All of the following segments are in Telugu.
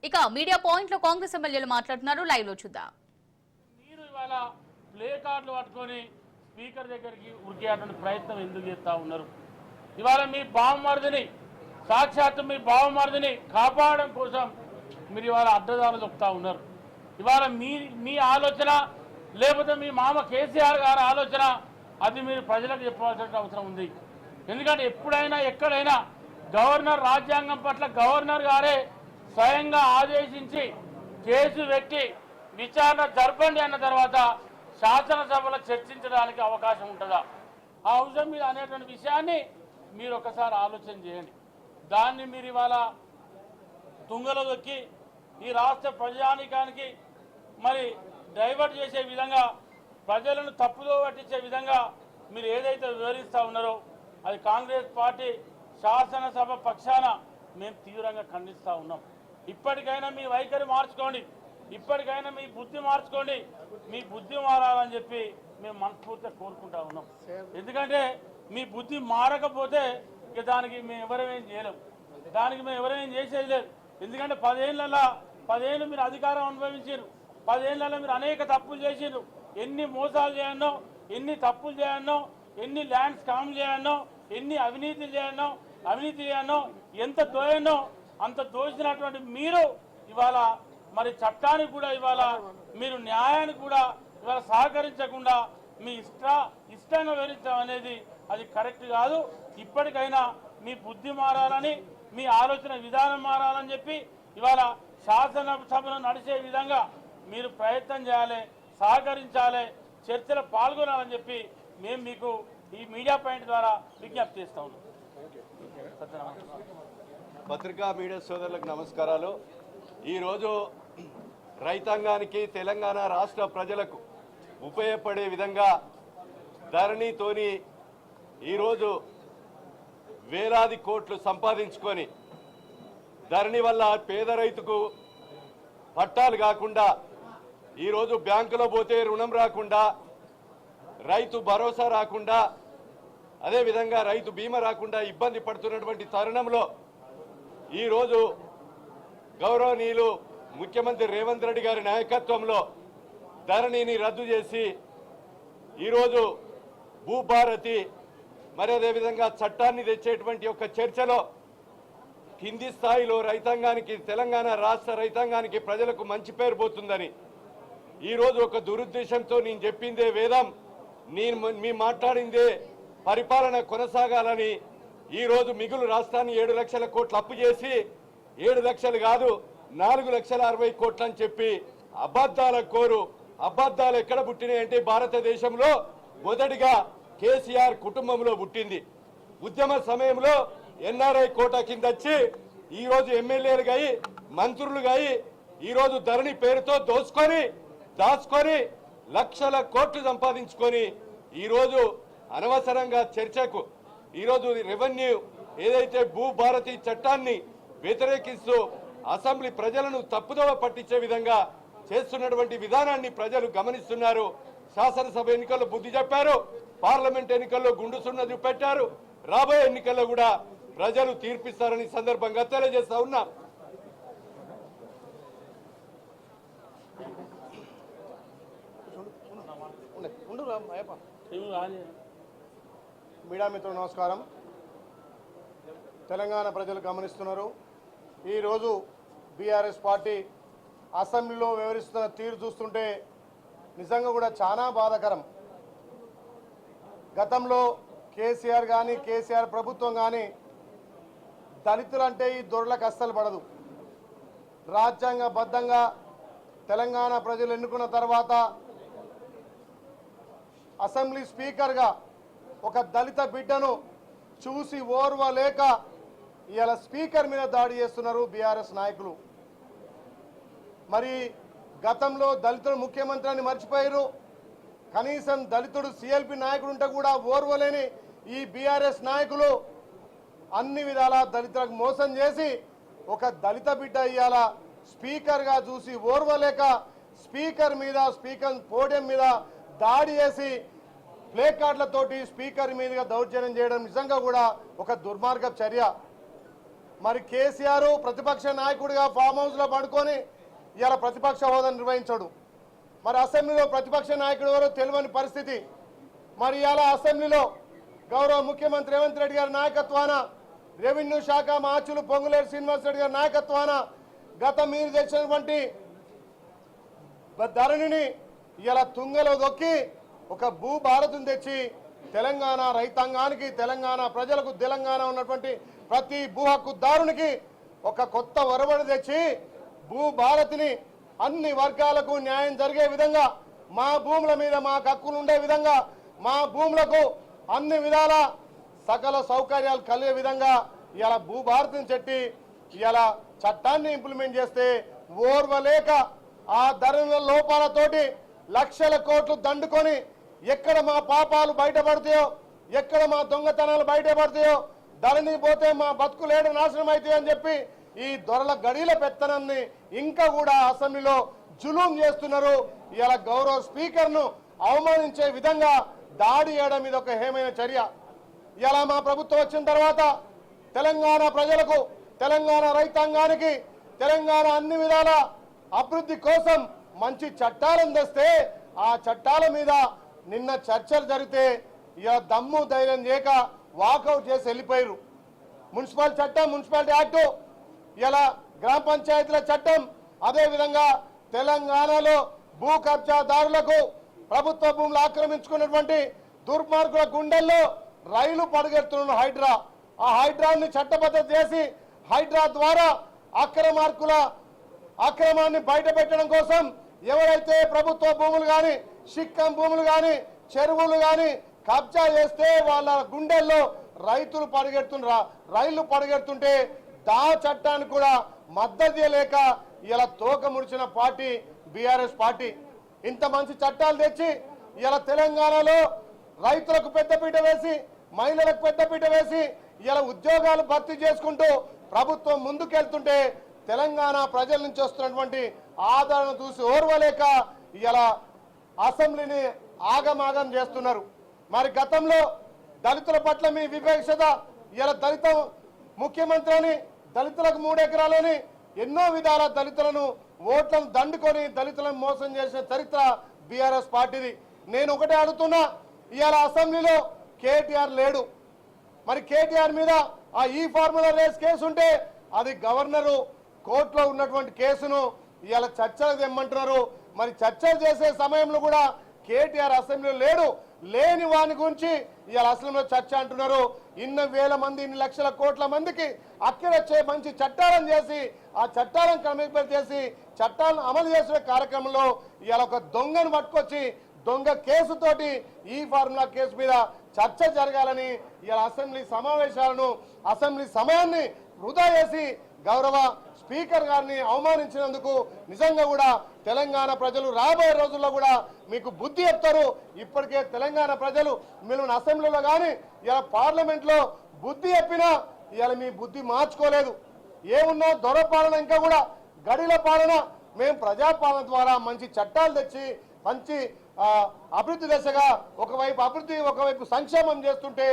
ఇక మీడియా పాయింట్ లో కాంగ్రెస్ ఎమ్మెల్యేలు మాట్లాడుతున్నారు. లైవ్ లో చూద్దాం. మీరు ఇవాళ ప్లే కార్డులు పట్టుకొని స్పీకర్ దగ్గరికి ఉరికేటువంటి ప్రయత్నం ఎందుకు చేస్తా ఉన్నారు? ఇవాళ మీ బావమరిదిని సాక్షాత్తు మీ బావమరిదిని కాపాడడం కోసం మీరు ఇవాళ అడ్డదారులు దొక్కుతా ఉన్నారు. ఇవాళ మీ ఆలోచన లేకపోతే మీ మామ కేసీఆర్ గారి ఆలోచన అది మీరు ప్రజలకు చెప్పాల్సిన అవసరం ఉంది. ఎందుకంటే ఎప్పుడైనా ఎక్కడైనా గవర్నర్ రాజ్యాంగం పట్ల గవర్నర్ గారే స్వయంగా ఆదేశించి కేసు పెట్టి విచారణ జరపండి అన్న తర్వాత శాసనసభలో చర్చించడానికి అవకాశం ఉంటుందా? ఆ అంశం మీద అనేటువంటి విషయాన్ని మీరు ఒకసారి ఆలోచన చేయండి. దాన్ని మీరు ఇవాళ తుంగలో దొక్కి ఈ రాష్ట్ర ప్రజానీకానికి మరి డైవర్ట్ చేసే విధంగా ప్రజలను తప్పుదో పట్టించే విధంగా మీరు ఏదైతే వివరిస్తూ ఉన్నారో అది కాంగ్రెస్ పార్టీ శాసనసభ పక్షాన మేము తీవ్రంగా ఖండిస్తూ ఉన్నాం. ఇప్పటికైనా మీ వైఖరి మార్చుకోండి, ఇప్పటికైనా మీ బుద్ధి మార్చుకోండి, మీ బుద్ధి మారాలని చెప్పి మేము మనస్ఫూర్తిగా కోరుకుంటా ఉన్నాం. ఎందుకంటే మీ బుద్ధి మారకపోతే ఇక దానికి మేము ఎవరేం చేయలేం, దానికి మేము ఎవరేం చేసేది లేదు. ఎందుకంటే 10 ఏళ్ళు మీరు అధికారం అనుభవించారు, 10 ఏళ్ళలో మీరు అనేక తప్పులు చేసిండ్రు. ఎన్ని మోసాలు చేయన్నో, ఎన్ని తప్పులు చేయన్నో, ఎన్ని ల్యాండ్ స్కామ్ చేయన్నో, ఎన్ని అవినీతి చేయన్నో, ఎంత దోయన్నో అంత దోచినటువంటి మీరు ఇవాళ మరి చట్టానికి కూడా ఇవాళ మీరు న్యాయానికి కూడా ఇవాళ సహకరించకుండా మీ ఇష్టంగా వివరించడం అనేది అది కరెక్ట్ కాదు. ఇప్పటికైనా మీ బుద్ధి మారాలని, మీ ఆలోచన విధానం మారాలని చెప్పి ఇవాళ శాసనసభను నడిచే విధంగా మీరు ప్రయత్నం చేయాలి, సహకరించాలి, చర్చలో పాల్గొనాలని చెప్పి మేము మీకు ఈ మీడియా పాయింట్ ద్వారా విజ్ఞప్తి చేస్తా ఉన్నాం. పత్రికా మీడియా సోదరులకు నమస్కారాలు. ఈరోజు రైతాంగానికి తెలంగాణ రాష్ట్ర ప్రజలకు ఉపయోగపడే విధంగా ధరణితోని ఈరోజు వేలాది కోట్లు సంపాదించుకొని ధరణి వల్ల పేద రైతుకు పట్టాలు కాకుండా ఈరోజు బ్యాంకులో పోతే రుణం రాకుండా, రైతు భరోసా రాకుండా, అదేవిధంగా రైతు బీమా రాకుండా ఇబ్బంది పడుతున్నటువంటి తరుణంలో ఈరోజు గౌరవనీయులు ముఖ్యమంత్రి రేవంత్ రెడ్డి గారి నాయకత్వంలో ధరణిని రద్దు చేసి ఈరోజు భూభారతి మరి అదేవిధంగా చట్టాన్ని తెచ్చేటువంటి ఒక చర్చలో కింది స్థాయిలో రైతాంగానికి, తెలంగాణ రాష్ట్ర రైతాంగానికి, ప్రజలకు మంచి పేరు పోతుందని ఈరోజు ఒక దురుద్దేశంతో నేను చెప్పిందే వేదం, మీ మాట్లాడిందే పరిపాలన కొనసాగాలని ఈరోజు మిగులు రాష్ట్రాన్ని 7 లక్షల కోట్లు అప్పు చేసి 7 లక్షలు కాదు 4,60,000 కోట్లు అని చెప్పి అబద్ధాల కోరు. అబద్ధాలు ఎక్కడ పుట్టినాయంటే భారతదేశంలో మొదటిగా కేసీఆర్ కుటుంబంలో పుట్టింది. ఉద్యమ సమయంలో ఎన్ఆర్ఐ కోటా కింద వచ్చి ఈరోజు ఎమ్మెల్యేలుగా మంత్రులుగా ఈరోజు ధరణి పేరుతో దాచుకొని లక్షల కోట్లు సంపాదించుకొని ఈరోజు అనవసరంగా చర్చకు ఈరోజు రెవెన్యూ ఏదైతే భూభారతి చట్టాన్ని వ్యతిరేకిస్తూ అసెంబ్లీ ప్రజలను తప్పుదోవ పట్టించే విధంగా చేస్తున్నటువంటి విధానాన్ని ప్రజలు గమనిస్తున్నారు. శాసనసభ ఎన్నికల్లో బుద్ధి చెప్పారు, పార్లమెంట్ ఎన్నికల్లో గుండు సున్న చూపెట్టారు. రాబోయే ఎన్నికల్లో కూడా ప్రజలు తీర్పిస్తారని సందర్భంగా తెలియజేస్తా ఉన్నా. మీడియా మిత్రులు నమస్కారం. తెలంగాణ ప్రజలు గమనిస్తున్నారు, ఈరోజు బీఆర్ఎస్ పార్టీ అసెంబ్లీలో వివరిస్తున్న తీరు చూస్తుంటే నిజంగా కూడా చాలా బాధాకరం. గతంలో కేసీఆర్ కానీ కేసీఆర్ ప్రభుత్వం కానీ దళితులంటే ఈ దొరలకు అస్సలు పడదు. రాజ్యాంగబద్ధంగా తెలంగాణ ప్రజలు ఎన్నుకున్న తర్వాత అసెంబ్లీ స్పీకర్గా ఒక దళిత బిడ్డను చూసి ఓర్వలేక ఇవాళ స్పీకర్ మీద దాడి చేస్తున్నారు బీఆర్ఎస్ నాయకులు. మరి గతంలో దళితుడు ముఖ్యమంత్రి అని మర్చిపోయారు. కనీసం దళితుడు సిఎల్పి నాయకుడు ఉంటే కూడా ఓర్వలేని ఈ బీఆర్ఎస్ నాయకులు అన్ని విధాలా దళితులకు మోసం చేసి ఒక దళిత బిడ్డ ఇవాళ స్పీకర్గా చూసి ఓర్వలేక స్పీకర్ పోడియం మీద దాడి చేసి ప్లే కార్డులతోటి స్పీకర్ మీదుగా దౌర్జన్యం చేయడం నిజంగా కూడా ఒక దుర్మార్గ చర్య. మరి కేసీఆర్ ప్రతిపక్ష నాయకుడిగా ఫామ్ హౌస్లో పడుకొని ఇలా ప్రతిపక్ష హోదా నిర్వహించడు. మరి అసెంబ్లీలో ప్రతిపక్ష నాయకుడు ఎవరో తెలియని పరిస్థితి. మరి ఇలా అసెంబ్లీలో గౌరవ ముఖ్యమంత్రి రేవంత్ రెడ్డి గారి నాయకత్వాన, రెవెన్యూ శాఖ మాచులు పొంగులేరు శ్రీనివాస్ రెడ్డి గారి నాయకత్వాన గత మీరు తెచ్చినటువంటి ధరణిని ఇలా తుంగలో దొక్కి ఒక భూభారతిని తెచ్చి తెలంగాణ రైతాంగానికి, తెలంగాణ ప్రజలకు, తెలంగాణ ఉన్నటువంటి ప్రతి భూ హక్కుదారునికి ఒక కొత్త ఒరవడి తెచ్చి భూభారతిని అన్ని వర్గాలకు న్యాయం జరిగే విధంగా, మా భూముల మీద మాకు హక్కులు ఉండే విధంగా, మా భూములకు అన్ని విధాల సకల సౌకర్యాలు కలిగే విధంగా ఇలా భూభారతిని చెట్టి ఇలా చట్టాన్ని ఇంప్లిమెంట్ చేస్తే ఓర్వలేక ఆ ధరల లోపాలతోటి లక్షల కోట్లు దండుకొని ఎక్కడ మా పాపాలు బయటపడతాయో, ఎక్కడ మా దొంగతనాలు బయటపడతాయో, ధరణి పోతే మా బతుకులేడు నాశనం అవుతాయి అని చెప్పి ఈ దొరల గడిల పెత్తనాన్ని ఇంకా కూడా అసెంబ్లీలో జులూం చేస్తున్నారు. ఇలా గౌరవ స్పీకర్ను అవమానించే విధంగా దాడి చేయడం ఇది ఒక హేమైన చర్య. ఇలా మా ప్రభుత్వం వచ్చిన తర్వాత తెలంగాణ ప్రజలకు, తెలంగాణ రైతాంగానికి, తెలంగాణ అన్ని విధాల అభివృద్ధి కోసం మంచి చట్టాలను తెస్తే ఆ చట్టాల మీద నిన్న చర్చలు జరిగితే ఇలా దమ్ము ధైర్యం చేయక వాకౌట్ చేసి వెళ్ళిపోయారు. మున్సిపల్ చట్టం, మున్సిపాలిటీ యాక్టు, ఇలా గ్రామ పంచాయతీల చట్టం, అదేవిధంగా తెలంగాణలో భూ కబ్జాదారులకు ప్రభుత్వ భూములు ఆక్రమించుకున్నటువంటి దుర్మార్గుల గుండెల్లో రైలు పడుగెడుతున్న హైడ్రా, ఆ హైడ్రాన్ని చట్టబద్ధత చేసి హైడ్రా ద్వారా అక్రమాన్ని బయట పెట్టడం కోసం ఎవరైతే ప్రభుత్వ భూములు కానీ, సిక్కం భూములు కానీ, చెరువులు కానీ కబ్జా చేస్తే వాళ్ళ గుండెల్లో రైళ్లు పడుగెడుతుంటే దా చట్టాన్ని కూడా మద్దతు చేయలేక ఇలా తోక ముడిచిన పార్టీ బీఆర్ఎస్ పార్టీ. ఇంత మంచి చట్టాలు తెచ్చి ఇలా తెలంగాణలో రైతులకు పెద్దపీట వేసి, మహిళలకు పెద్దపీట వేసి ఇలా ఉద్యోగాలు భర్తీ చేసుకుంటూ ప్రభుత్వం ముందుకెళ్తుంటే తెలంగాణ ప్రజల నుంచి వస్తున్నటువంటి ఆదరణ చూసి ఓర్వలేక ఇలా అసెంబ్లీని ఆగమాగం చేస్తున్నారు. మరి గతంలో దళితుల పట్ల మీ వివక్షత, ఇలా దళిత ముఖ్యమంత్రి అని దళితులకు 3 ఎకరాలని ఎన్నో విధాల దళితులను ఓట్లను దండుకొని దళితులను మోసం చేసిన చరిత్ర బీఆర్ఎస్ పార్టీది. నేను ఒకటే అడుగుతున్నా, ఇవాళ అసెంబ్లీలో కేటీఆర్ లేడు. మరి కేటీఆర్ మీద ఆ ఈ ఫార్ములా రేస్ కేసు ఉంటే అది గవర్నరు కోర్టులో ఉన్నటువంటి కేసును ఇవాళ చర్చలు తెమ్మంటున్నారు. మరి చర్చలు చేసే సమయంలో కూడా కేటీఆర్ అసెంబ్లీలో లేడు. లేని వాని గురించి ఇవాళ అసెంబ్లీలో చర్చ అంటున్నారు. ఇన్ని వేల మంది, ఇన్ని లక్షల కోట్ల మందికి అక్కడొచ్చే మంచి చట్టాలను చేసి ఆ చట్టాలను కమిట్మెంట్ చేసి చట్టాలను అమలు చేసే కార్యక్రమంలో ఇవాళ ఒక దొంగను పట్టుకొచ్చి దొంగ కేసుతోటి ఈ ఫార్ములా కేసు మీద చర్చ జరగాలని ఇవాళ అసెంబ్లీ సమావేశాలను, అసెంబ్లీ సమయాన్ని వృధా చేసి గౌరవ స్పీకర్ గారిని అవమానించినందుకు నిజంగా కూడా తెలంగాణ ప్రజలు రాబోయే రోజుల్లో కూడా మీకు బుద్ధి చెప్తారు. ఇప్పటికే తెలంగాణ ప్రజలు మిమ్మల్ని అసెంబ్లీలో కానీ ఇలా పార్లమెంట్లో బుద్ధి చెప్పినా ఇవాళ మీ బుద్ధి మార్చుకోలేదు. ఏమున్నా దొరపాలన, ఇంకా కూడా గడిల పాలన. మేము ప్రజాపాలన ద్వారా మంచి చట్టాలు తెచ్చి మంచి అభివృద్ధి దశగా ఒకవైపు అభివృద్ధి, ఒకవైపు సంక్షేమం చేస్తుంటే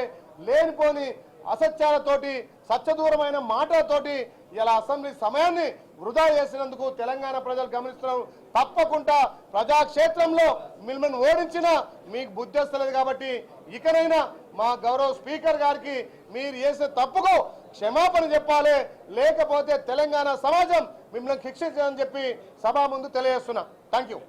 లేనిపోని అసత్యాలతోటి, సత్యదూరమైన మాటలతోటి ఇలా అసెంబ్లీ సమయాన్ని వృధా చేసినందుకు తెలంగాణ ప్రజలు గమనిస్తున్నారు. తప్పకుండా ప్రజాక్షేత్రంలో మిమ్మల్ని ఓడించినా మీకు బుద్ధి వస్తలేదు. కాబట్టి ఇకనైనా మా గౌరవ స్పీకర్ గారికి మీరు చేసిన తప్పుకు క్షమాపణ చెప్పాలి, లేకపోతే తెలంగాణ సమాజం మిమ్మల్ని శిక్షించాలని చెప్పి సభ ముందు తెలియజేస్తున్నా. Thank you.